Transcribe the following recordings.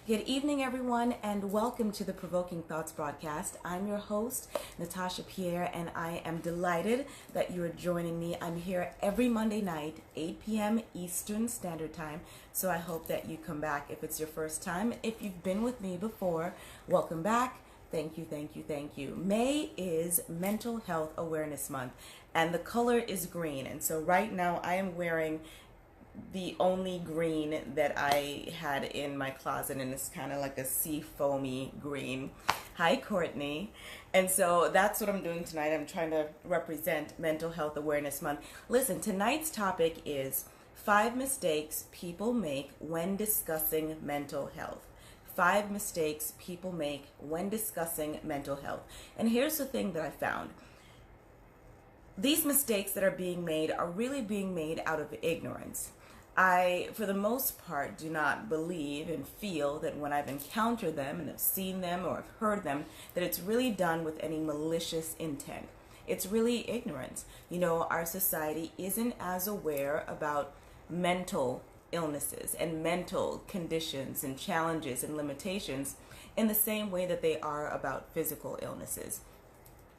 Good evening, everyone, and welcome to the Provoking Thoughts Broadcast. I'm your host, Natasha Pierre, and I am delighted that you are joining me. I'm here every Monday night, 8 p.m. Eastern Standard Time, so I hope that you come back if it's your first time. If you've been with me before, welcome back. Thank you, thank you, thank you. May is Mental Health Awareness Month, and the color is green. And so right now I am wearing the only green that I had in my closet, and it's kind of like a sea foamy green. Hi, Courtney. And so that's what I'm doing tonight. I'm trying to represent Mental Health Awareness Month. Listen, tonight's topic is 5 mistakes people make when discussing mental health. 5 mistakes people make when discussing mental health. And here's the thing that I found. These mistakes that are being made are really being made out of ignorance. I, for the most part, do not believe and feel that when I've encountered them and have seen them or have heard them, that it's really done with any malicious intent. It's really ignorance. You know, our society isn't as aware about mental illnesses and mental conditions and challenges and limitations in the same way that they are about physical illnesses.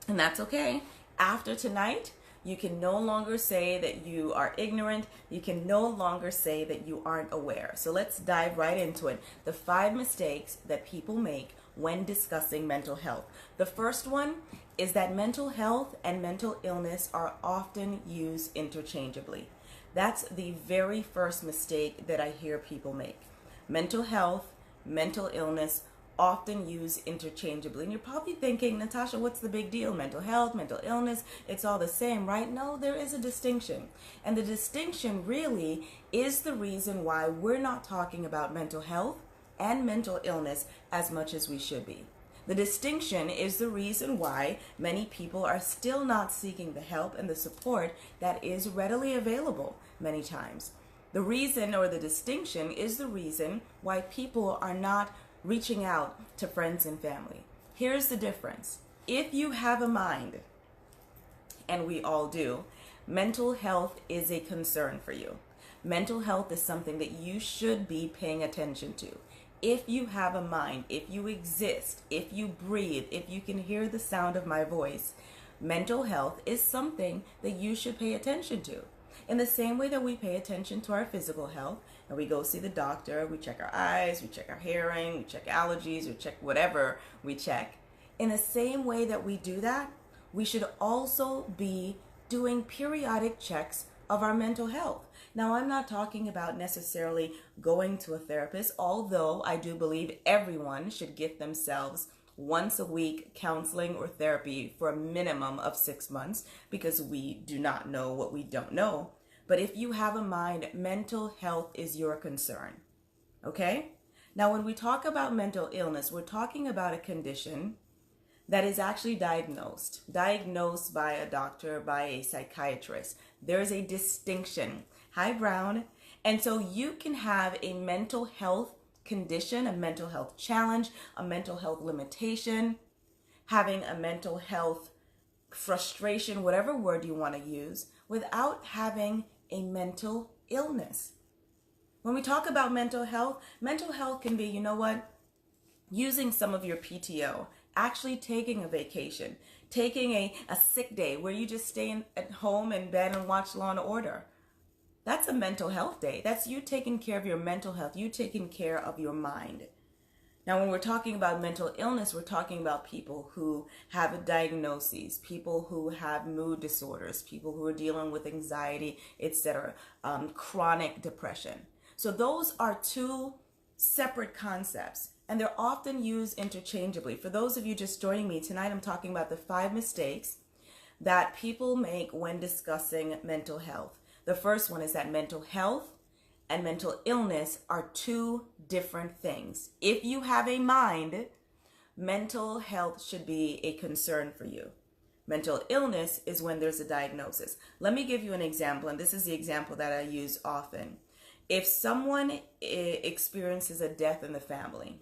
And that's okay. After tonight, you can no longer say that you are ignorant. You can no longer say that you aren't aware. So let's dive right into it. The 5 mistakes that people make when discussing mental health. The first one is that mental health and mental illness are often used interchangeably. That's the very first mistake that I hear people make. Mental health, mental illness, often used interchangeably. And you're probably thinking, Natasha, what's the big deal? Mental health, mental illness, it's all the same, right? No, there is a distinction. And the distinction really is the reason why we're not talking about mental health and mental illness as much as we should be. The distinction is the reason why many people are still not seeking the help and the support that is readily available many times. The reason, or the distinction, is the reason why people are not reaching out to friends and family. Here's the difference. If you have a mind, and we all do, mental health is a concern for you. Mental health is something that you should be paying attention to. If you have a mind, if you exist, if you breathe, if you can hear the sound of my voice, mental health is something that you should pay attention to. In the same way that we pay attention to our physical health, and we go see the doctor, we check our eyes, we check our hearing, we check allergies, we check whatever we check. In the same way that we do that, we should also be doing periodic checks of our mental health. Now, I'm not talking about necessarily going to a therapist, although I do believe everyone should get themselves once a week counseling or therapy for a minimum of 6 months, because we do not know what we don't know. But if you have a mind, mental health is your concern. Okay? Now, when we talk about mental illness, we're talking about a condition that is actually diagnosed by a doctor, by a psychiatrist. There is a distinction. Hi, Brown. And so you can have a mental health condition, a mental health challenge, a mental health limitation, having a mental health frustration, whatever word you want to use, without having a mental illness. When we talk about mental health can be, you know what, using some of your PTO, actually taking a vacation, taking a sick day where you just stay at home in bed and watch Law and Order. That's a mental health day. That's you taking care of your mental health, you taking care of your mind. Now, when we're talking about mental illness, we're talking about people who have diagnoses, people who have mood disorders, people who are dealing with anxiety, etc., chronic depression. So those are 2 separate concepts, and they're often used interchangeably. For those of you just joining me tonight, I'm talking about the 5 mistakes that people make when discussing mental health. The first one is that mental health and mental illness are 2 different things. If you have a mind, mental health should be a concern for you. Mental illness is when there's a diagnosis. Let me give you an example, and this is the example that I use often. If someone experiences a death in the family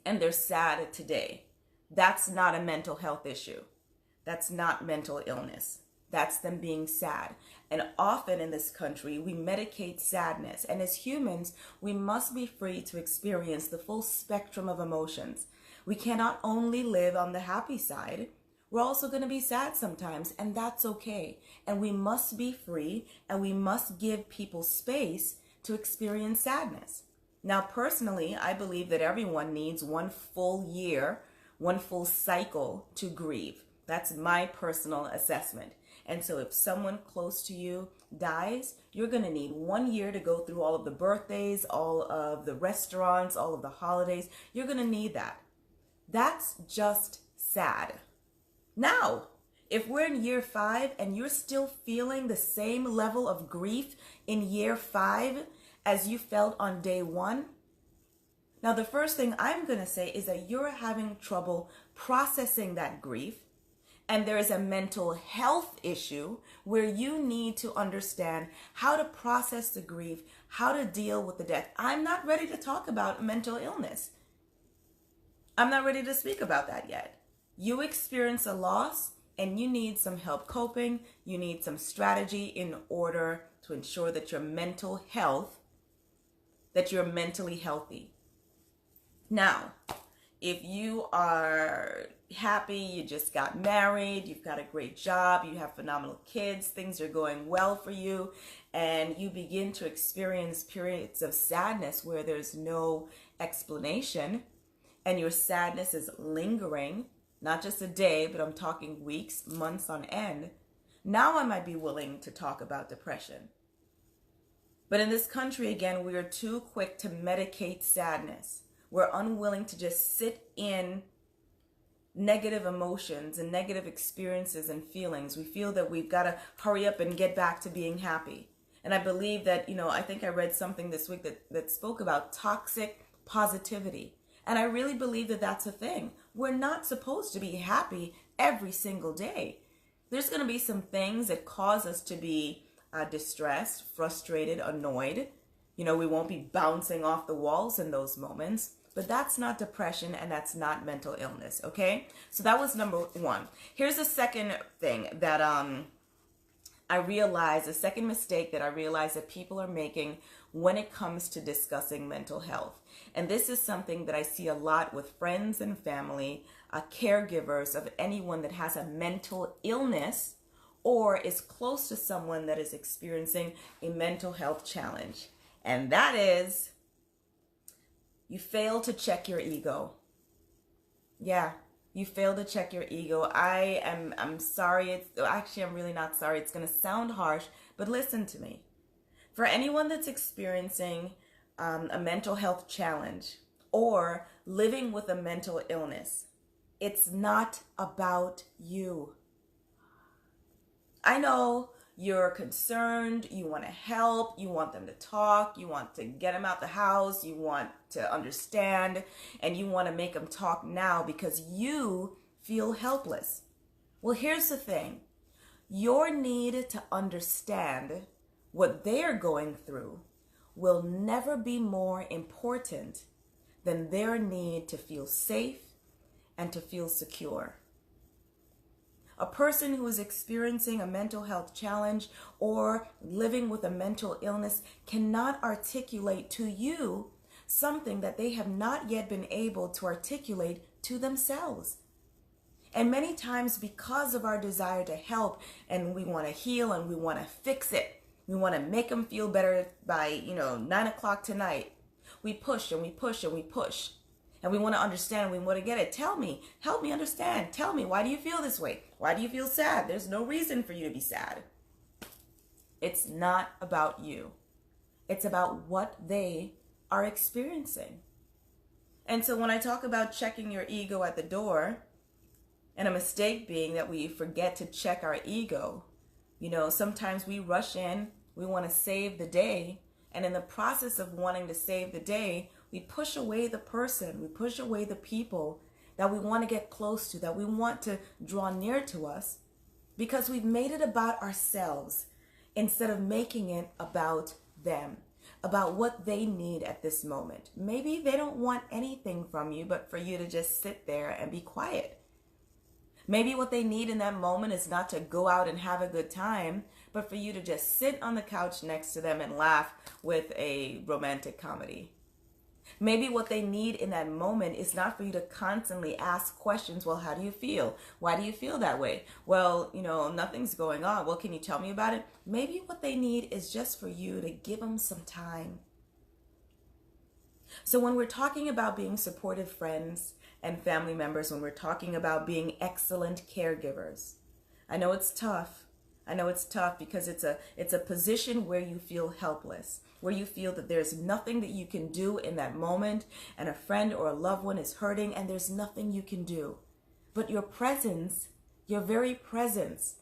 and they're sad today, that's not a mental health issue. That's not mental illness. That's them being sad. And often in this country, we medicate sadness. And as humans, we must be free to experience the full spectrum of emotions. We cannot only live on the happy side. We're also going to be sad sometimes, and that's okay. And we must be free, and we must give people space to experience sadness. Now, personally, I believe that everyone needs one full year, one full cycle to grieve. That's my personal assessment. And so if someone close to you dies, you're going to need 1 year to go through all of the birthdays, all of the restaurants, all of the holidays. You're going to need that. That's just sad. Now, if we're in year 5 and you're still feeling the same level of grief in year 5 as you felt on day 1, now the first thing I'm going to say is that you're having trouble processing that grief. And there is a mental health issue where you need to understand how to process the grief, how to deal with the death. I'm not ready to talk about mental illness. I'm not ready to speak about that yet. You experience a loss and you need some help coping. You need some strategy in order to ensure that your mental health, that you're mentally healthy. Now, if you are happy, you just got married, you've got a great job, you have phenomenal kids, things are going well for you, and you begin to experience periods of sadness where there's no explanation, and your sadness is lingering, not just a day, but I'm talking weeks, months on end, now I might be willing to talk about depression. But in this country, again, we are too quick to medicate sadness. We're unwilling to just sit in negative emotions and negative experiences and feelings. We feel that we've got to hurry up and get back to being happy. And I believe that, I think I read something this week that spoke about toxic positivity. And I really believe that that's a thing. We're not supposed to be happy every single day. There's going to be some things that cause us to be distressed, frustrated, annoyed. We won't be bouncing off the walls in those moments. But that's not depression and that's not mental illness, okay? So that was number 1. Here's the second thing that I realized, the second mistake that I realized that people are making when it comes to discussing mental health. And this is something that I see a lot with friends and family, caregivers of anyone that has a mental illness or is close to someone that is experiencing a mental health challenge. And that is, you fail to check your ego. Yeah, you fail to check your ego. I'm sorry. I'm really not sorry. It's going to sound harsh, but listen to me. For anyone that's experiencing a mental health challenge or living with a mental illness, it's not about you. I know you're concerned, you want to help, you want them to talk, you want to get them out the house, you want to understand, and you want to make them talk now because you feel helpless. Well, here's the thing. Your need to understand what they're going through will never be more important than their need to feel safe and to feel secure. A person who is experiencing a mental health challenge or living with a mental illness cannot articulate to you something that they have not yet been able to articulate to themselves. And many times, because of our desire to help and we want to heal and we want to fix it, we want to make them feel better by 9 o'clock tonight, we push and we push and we push. And we want to understand and we want to get it. Tell me, help me understand. Tell me, why do you feel this way? Why do you feel sad? There's no reason for you to be sad. It's not about you. It's about what they are experiencing. And so when I talk about checking your ego at the door, and a mistake being that we forget to check our ego, sometimes we rush in, we want to save the day. And in the process of wanting to save the day, we push away the person, we push away the people that we want to get close to, that we want to draw near to us, because we've made it about ourselves instead of making it about them, about what they need at this moment. Maybe they don't want anything from you, but for you to just sit there and be quiet. Maybe what they need in that moment is not to go out and have a good time, but for you to just sit on the couch next to them and laugh with a romantic comedy. Maybe what they need in that moment is not for you to constantly ask questions. Well, how do you feel? Why do you feel that way? Well, nothing's going on. Well, can you tell me about it? Maybe what they need is just for you to give them some time. So when we're talking about being supportive friends and family members, when we're talking about being excellent caregivers, I know it's tough. I know it's tough because it's a position where you feel helpless, where you feel that there's nothing that you can do in that moment, and a friend or a loved one is hurting and there's nothing you can do. But your presence, your very presence,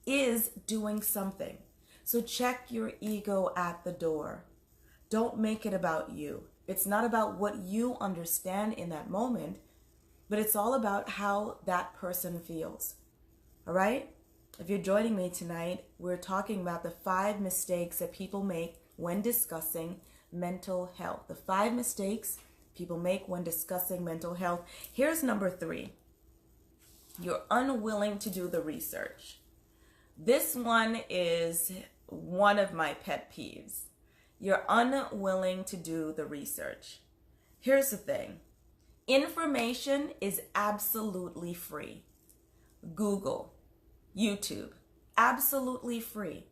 is doing something. So check your ego at the door. Don't make it about you. It's not about what you understand in that moment, but it's all about how that person feels. All right? If you're joining me tonight, we're talking about the 5 mistakes that people make when discussing mental health. The 5 mistakes people make when discussing mental health. Here's number 3. You're unwilling to do the research. This one is one of my pet peeves. You're unwilling to do the research. Here's the thing. Information is absolutely free. Google, YouTube, absolutely free.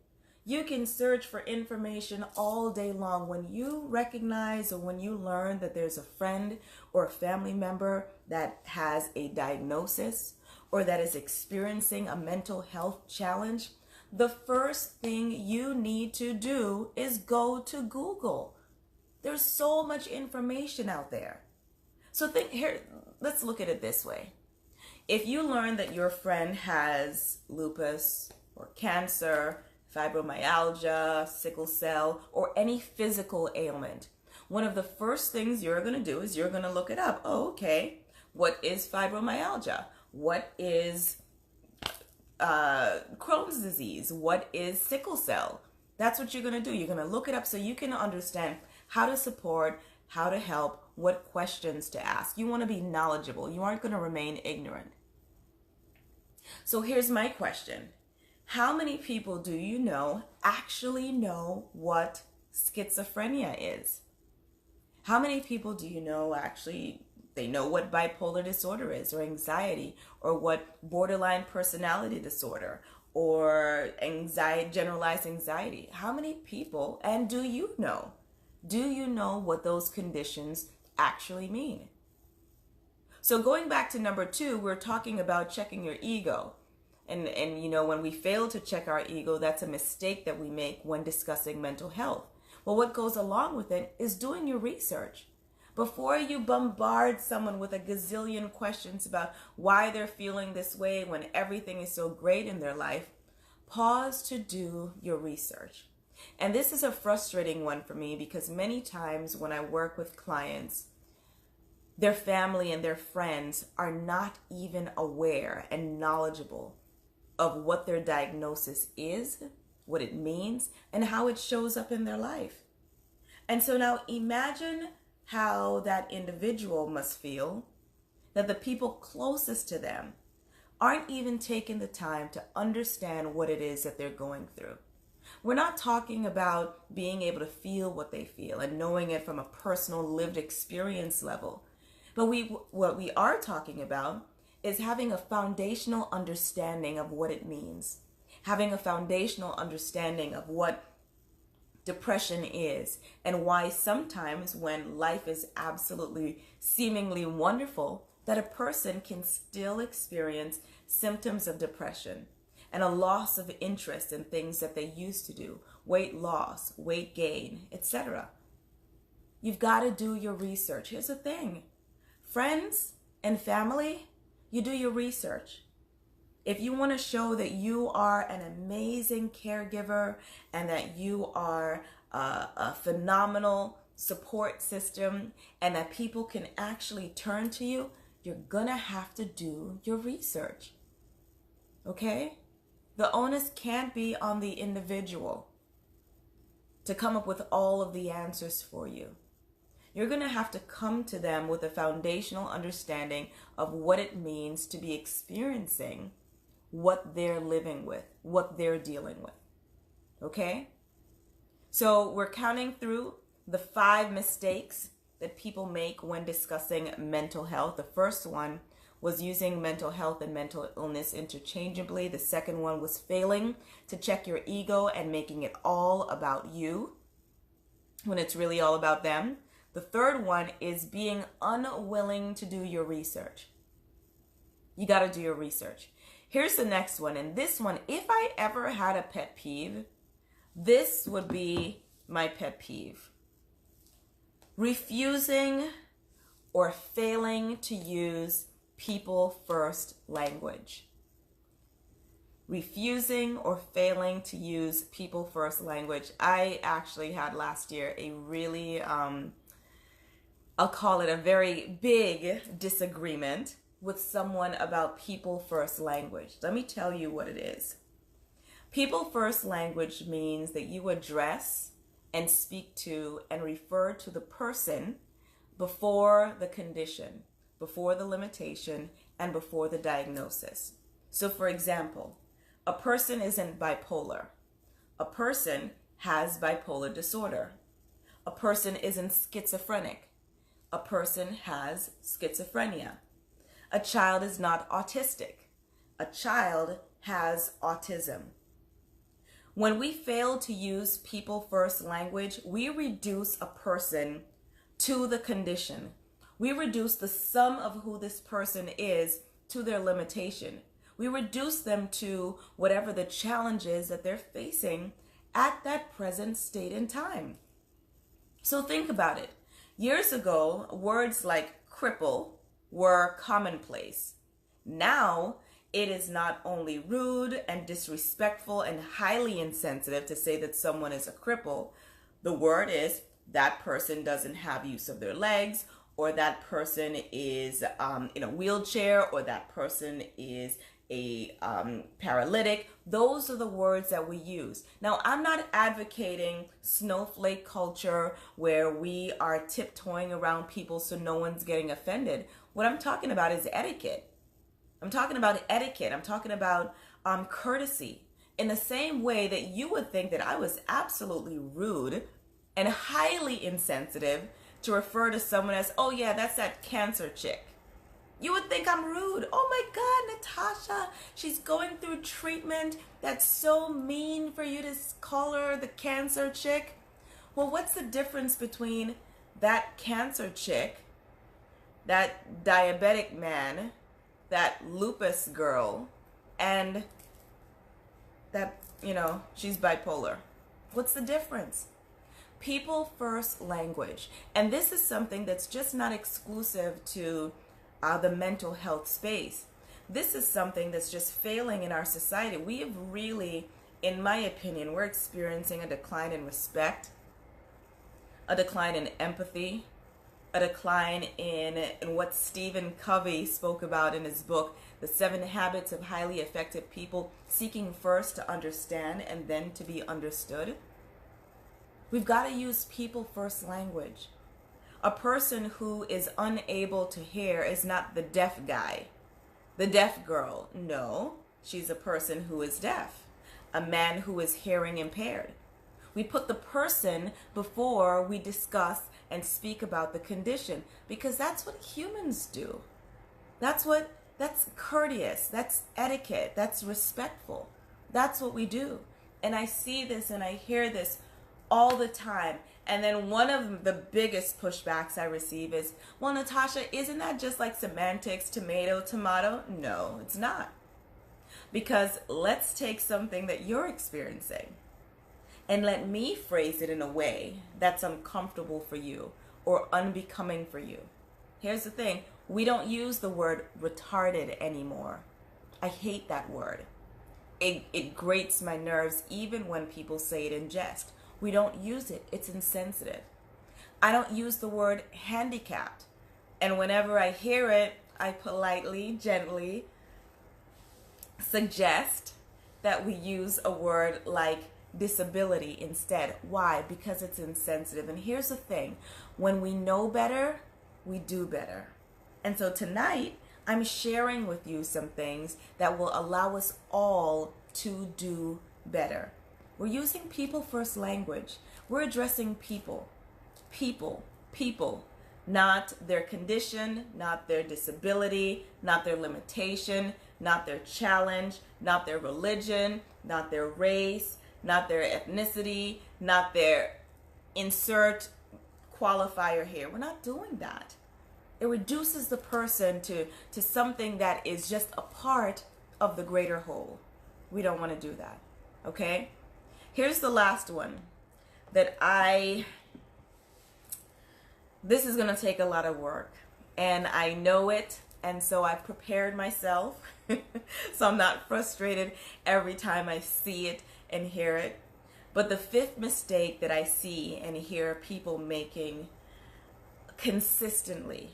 You can search for information all day long. When you recognize or when you learn that there's a friend or a family member that has a diagnosis or that is experiencing a mental health challenge, the first thing you need to do is go to Google. There's so much information out there. So let's look at it this way. If you learn that your friend has lupus or cancer, fibromyalgia, sickle cell, or any physical ailment, one of the first things you're going to do is you're going to look it up. Oh, okay. What is fibromyalgia? What is Crohn's disease? What is sickle cell? That's what you're going to do. You're going to look it up so you can understand how to support, how to help, what questions to ask. You want to be knowledgeable. You aren't going to remain ignorant. So here's my question. How many people do you know actually know what schizophrenia is? How many people do you know actually they know what bipolar disorder is, or anxiety, or what borderline personality disorder, or anxiety, generalized anxiety? How many people, and do you know what those conditions actually mean? So going back to number 2, we're talking about checking your ego. And when we fail to check our ego, that's a mistake that we make when discussing mental health. Well, what goes along with it is doing your research. Before you bombard someone with a gazillion questions about why they're feeling this way when everything is so great in their life, pause to do your research. And this is a frustrating one for me because many times when I work with clients, their family and their friends are not even aware and knowledgeable of what their diagnosis is, what it means, and how it shows up in their life. And so now imagine how that individual must feel that the people closest to them aren't even taking the time to understand what it is that they're going through. We're not talking about being able to feel what they feel and knowing it from a personal lived experience level. But what we are talking about is having a foundational understanding of what it means, having a foundational understanding of what depression is, and why sometimes when life is absolutely seemingly wonderful, that a person can still experience symptoms of depression and a loss of interest in things that they used to do, weight loss, weight gain, etc. You've got to do your research. Here's the thing. Friends and family, you do your research. If you want to show that you are an amazing caregiver and that you are a phenomenal support system and that people can actually turn to you, you're going to have to do your research. Okay? The onus can't be on the individual to come up with all of the answers for you. You're going to have to come to them with a foundational understanding of what it means to be experiencing what they're living with, what they're dealing with. Okay? So we're counting through the 5 mistakes that people make when discussing mental health. The first one was using mental health and mental illness interchangeably. The second one was failing to check your ego and making it all about you when it's really all about them. The third one is being unwilling to do your research. You got to do your research. Here's the next one. And this one, if I ever had a pet peeve, this would be my pet peeve. Refusing or failing to use people first language. Refusing or failing to use people first language. I actually had last year a really, I'll call it a very big disagreement with someone about people first language. Let me tell you what it is. People first language means that you address and speak to and refer to the person before the condition, before the limitation, and before the diagnosis. So for example, a person isn't bipolar. A person has bipolar disorder. A person isn't schizophrenic. A person has schizophrenia. A child is not autistic. A child has autism. When we fail to use people first language, we reduce a person to the condition. We reduce the sum of who this person is to their limitation. We reduce them to whatever the challenge is that they're facing at that present state in time. So think about it. Years ago, words like cripple were commonplace. Now, it is not only rude and disrespectful and highly insensitive to say that someone is a cripple. The word is that person doesn't have use of their legs, or that person is in a wheelchair, or that person is a paralytic. Those are the words that we use. Now, I'm not advocating snowflake culture where we are tiptoeing around people so no one's getting offended. What I'm talking about is etiquette. I'm talking about etiquette. I'm talking about courtesy. In the same way that you would think that I was absolutely rude and highly insensitive to refer to someone as, oh yeah, that's that cancer chick. You would think I'm rude. Oh my God, Natasha, she's going through treatment. That's so mean for you to call her the cancer chick. Well, what's the difference between that cancer chick, that diabetic man, that lupus girl, and that, she's bipolar? What's the difference? People first language. And this is something that's just not exclusive to the mental health space. This is something that's just failing in our society. We have really, in my opinion, we're experiencing a decline in respect, a decline in empathy, a decline in what Stephen Covey spoke about in his book, The 7 Habits of Highly Effective People, seeking first to understand and then to be understood. We've got to use people first language. A person who is unable to hear is not the deaf guy, the deaf girl. No, she's a person who is deaf, a man who is hearing impaired. We put the person before we discuss and speak about the condition, because that's what humans do. That's courteous, that's etiquette, that's respectful. That's what we do. And I see this and I hear this all the time. And then one of the biggest pushbacks I receive is, well, Natasha, isn't that just like semantics, tomato, tomato? No, it's not. Because let's take something that you're experiencing and let me phrase it in a way that's uncomfortable for you or unbecoming for you. Here's the thing. We don't use the word retarded anymore. I hate that word. It grates my nerves even when people say it in jest. We don't use it. It's insensitive. I don't use the word handicapped. And whenever I hear it, I politely, gently suggest that we use a word like disability instead. Why? Because it's insensitive. And here's the thing, when we know better, we do better. And so tonight, I'm sharing with you some things that will allow us all to do better. We're using people first language. We're addressing people, not their condition, not their disability, not their limitation, not their challenge, not their religion, not their race, not their ethnicity, not their insert qualifier here. We're not doing that. It reduces the person to something that is just a part of the greater whole. We don't want to do that. Okay? Here's the last one that this is going to take a lot of work, and I know it, and so I've prepared myself so I'm not frustrated every time I see it and hear it. But the fifth mistake that I see and hear people making consistently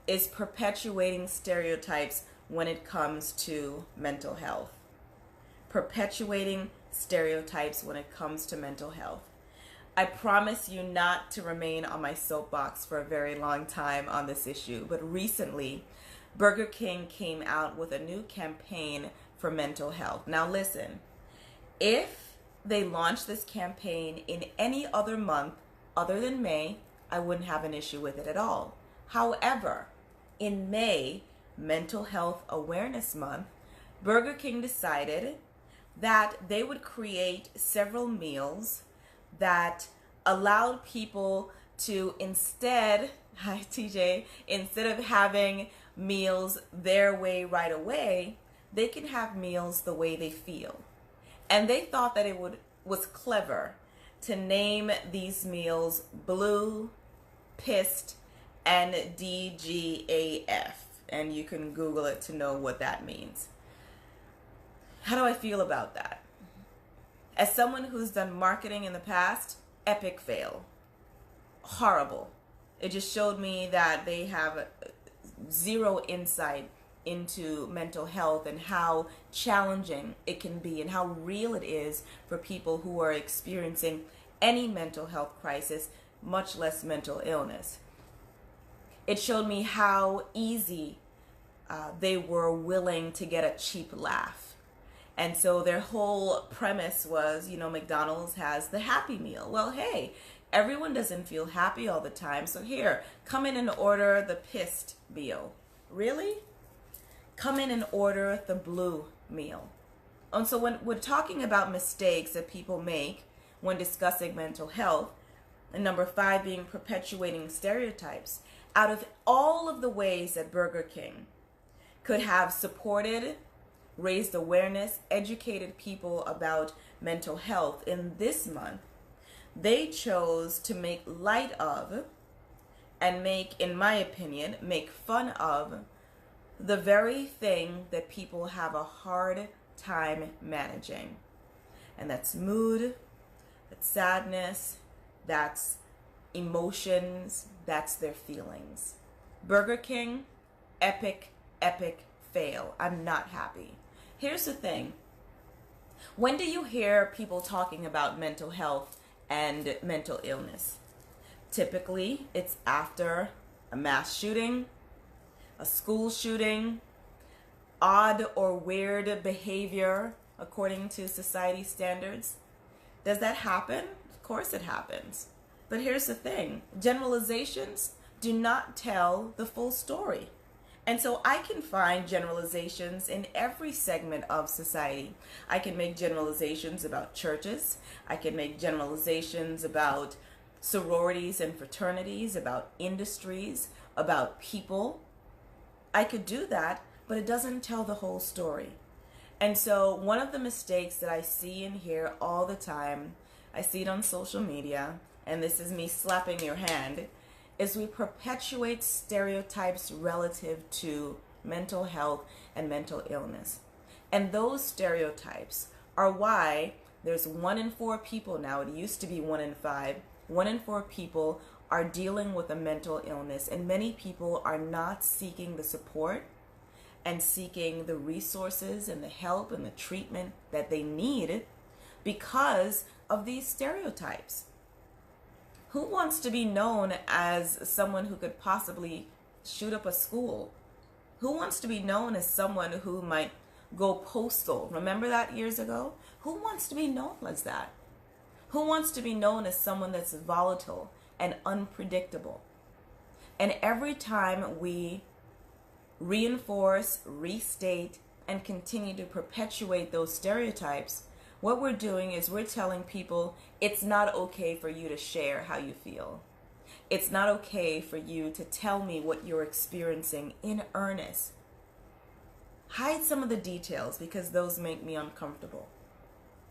is perpetuating stereotypes when it comes to mental health. Perpetuating stereotypes when it comes to mental health. I promise you not to remain on my soapbox for a very long time on this issue, but recently Burger King came out with a new campaign for mental health. Now listen, if they launched this campaign in any other month other than May, I wouldn't have an issue with it at all. However, in May, Mental Health Awareness Month, Burger King decided that they would create several meals that allowed people to instead of having meals their way right away, they can have meals the way they feel. And they thought that it was clever to name these meals Blue, Pissed, and DGAF. And you can Google it to know what that means. How do I feel about that? As someone who's done marketing in the past, epic fail. Horrible. It just showed me that they have zero insight into mental health and how challenging it can be and how real it is for people who are experiencing any mental health crisis, much less mental illness. It showed me how easy they were willing to get a cheap laugh. And so their whole premise was, McDonald's has the Happy Meal. Well, hey, everyone doesn't feel happy all the time. So here, come in and order the Pissed meal. Really? Come in and order the Blue meal. And so when we're talking about mistakes that people make when discussing mental health, and number 5 being perpetuating stereotypes, out of all of the ways that Burger King could have supported, raised awareness, educated people about mental health in this month, they chose to make light of and in my opinion, make fun of the very thing that people have a hard time managing. And that's mood, that's sadness, that's emotions, that's their feelings. Burger King, epic fail. I'm not happy. Here's the thing. When do you hear people talking about mental health and mental illness? Typically, it's after a mass shooting, a school shooting, odd or weird behavior according to society standards. Does that happen? Of course it happens. But here's the thing. Generalizations do not tell the full story. And so I can find generalizations in every segment of society. I can make generalizations about churches. I can make generalizations about sororities and fraternities, about industries, about people. I could do that, but it doesn't tell the whole story. And so one of the mistakes that I see and hear all the time, I see it on social media, and this is me slapping your hand, is we perpetuate stereotypes relative to mental health and mental illness. And those stereotypes are why there's 1 in 4 people now, it used to be 1 in 5, 1 in 4 people are dealing with a mental illness, and many people are not seeking the support and seeking the resources and the help and the treatment that they need because of these stereotypes. Who wants to be known as someone who could possibly shoot up a school? Who wants to be known as someone who might go postal? Remember that years ago? Who wants to be known as that? Who wants to be known as someone that's volatile and unpredictable? And every time we reinforce, restate, and continue to perpetuate those stereotypes, what we're doing is we're telling people it's not okay for you to share how you feel. It's not okay for you to tell me what you're experiencing in earnest. Hide some of the details because those make me uncomfortable.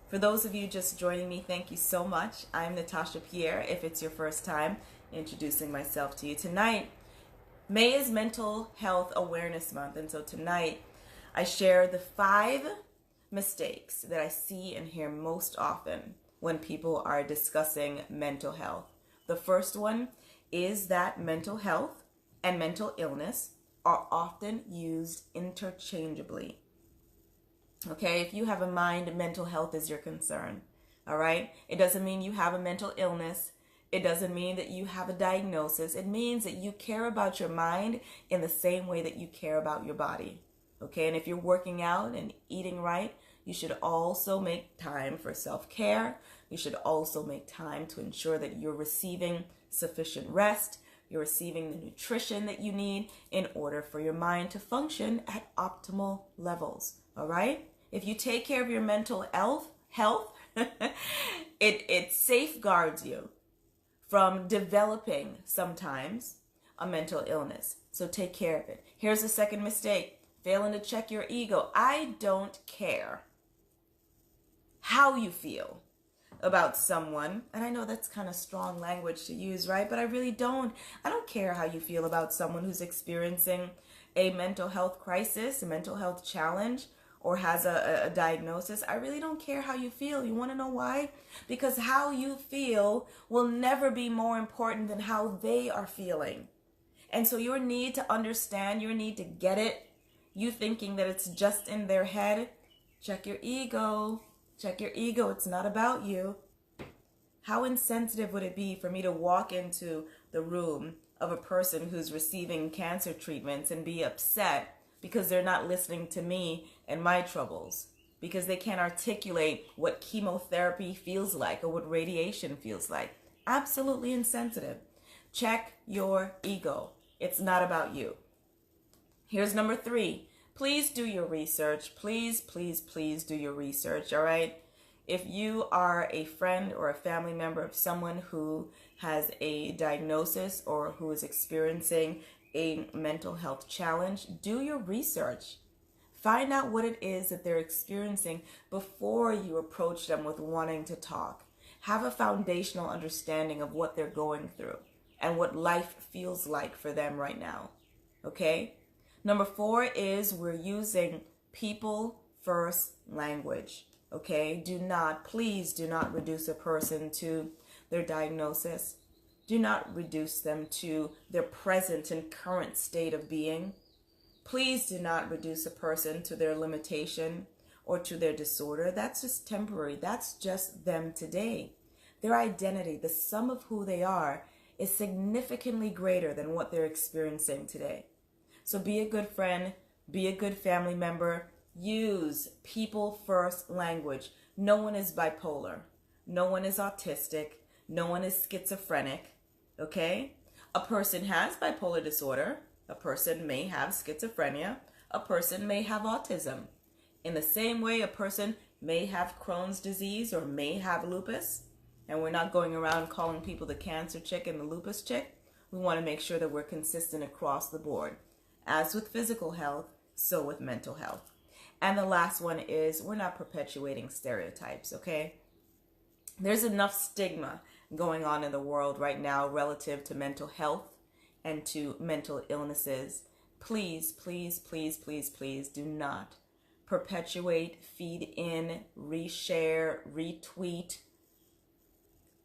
For those of you just joining me, thank you so much. I'm Natasha Pierre, if it's your first time introducing myself to you. Tonight, May is Mental Health Awareness Month, and so tonight I share the 5 mistakes that I see and hear most often when people are discussing mental health. The first one is that mental health and mental illness are often used interchangeably. Okay, if you have a mind, mental health is your concern. All right, it doesn't mean you have a mental illness. It doesn't mean that you have a diagnosis. It means that you care about your mind in the same way that you care about your body. Okay, and if you're working out and eating right, you should also make time for self-care. You should also make time to ensure that you're receiving sufficient rest. You're receiving the nutrition that you need in order for your mind to function at optimal levels. All right? If you take care of your mental health, it safeguards you from developing sometimes a mental illness. So take care of it. Here's the second mistake. Failing to check your ego. I don't care how you feel about someone. And I know that's kind of strong language to use, right? But I really don't. I don't care how you feel about someone who's experiencing a mental health crisis, a mental health challenge, or has a diagnosis. I really don't care how you feel. You want to know why? Because how you feel will never be more important than how they are feeling. And so your need to understand, your need to get it, you thinking that it's just in their head, check your ego. Check your ego. It's not about you. How insensitive would it be for me to walk into the room of a person who's receiving cancer treatments and be upset because they're not listening to me and my troubles, because they can't articulate what chemotherapy feels like or what radiation feels like? Absolutely insensitive. Check your ego. It's not about you. Here's number 3. Please do your research. Please, please, please do your research, all right? If you are a friend or a family member of someone who has a diagnosis or who is experiencing a mental health challenge, do your research. Find out what it is that they're experiencing before you approach them with wanting to talk. Have a foundational understanding of what they're going through and what life feels like for them right now, okay? Number 4 is we're using people first language, okay? Please do not reduce a person to their diagnosis. Do not reduce them to their present and current state of being. Please do not reduce a person to their limitation or to their disorder. That's just temporary. That's just them today. Their identity, the sum of who they are, is significantly greater than what they're experiencing today. So be a good friend, be a good family member, use people first language. No one is bipolar. No one is autistic. No one is schizophrenic, okay? A person has bipolar disorder. A person may have schizophrenia. A person may have autism. In the same way, a person may have Crohn's disease or may have lupus. And we're not going around calling people the cancer chick and the lupus chick. We want to make sure that we're consistent across the board. As with physical health, so with mental health. And the last one is we're not perpetuating stereotypes, okay? There's enough stigma going on in the world right now relative to mental health and to mental illnesses. Please, please, please, please, please do not perpetuate, feed in, reshare, retweet,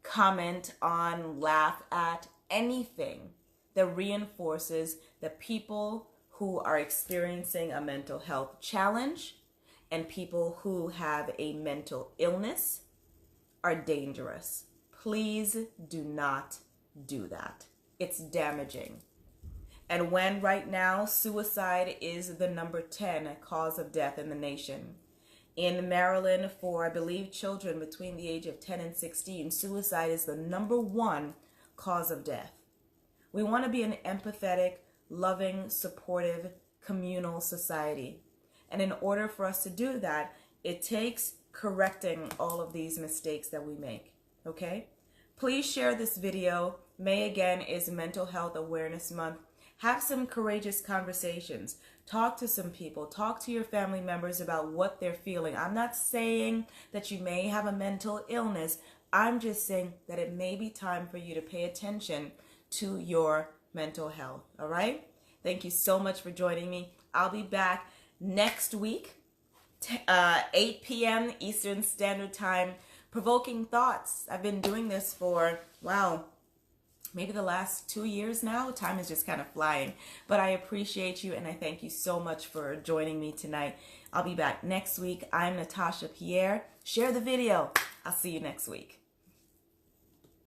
comment on, laugh at anything that reinforces that people who are experiencing a mental health challenge and people who have a mental illness are dangerous. Please do not do that. It's damaging. And when right now suicide is the number 10 cause of death in the nation. In Maryland, for I believe children between the age of 10 and 16, suicide is the number 1 cause of death. We want to be an empathetic, loving, supportive, communal society. And in order for us to do that, it takes correcting all of these mistakes that we make. Okay? Please share this video. May again is Mental Health Awareness Month. Have some courageous conversations. Talk to some people. Talk to your family members about what they're feeling. I'm not saying that you may have a mental illness. I'm just saying that it may be time for you to pay attention to your mental health. All right? Thank you so much for joining me. I'll be back next week, 8 p.m. Eastern Standard Time. Provoking Thoughts. I've been doing this for, wow, maybe the last 2 years now. Time is just kind of flying. But I appreciate you and I thank you so much for joining me tonight. I'll be back next week. I'm Natasha Pierre. Share the video. I'll see you next week.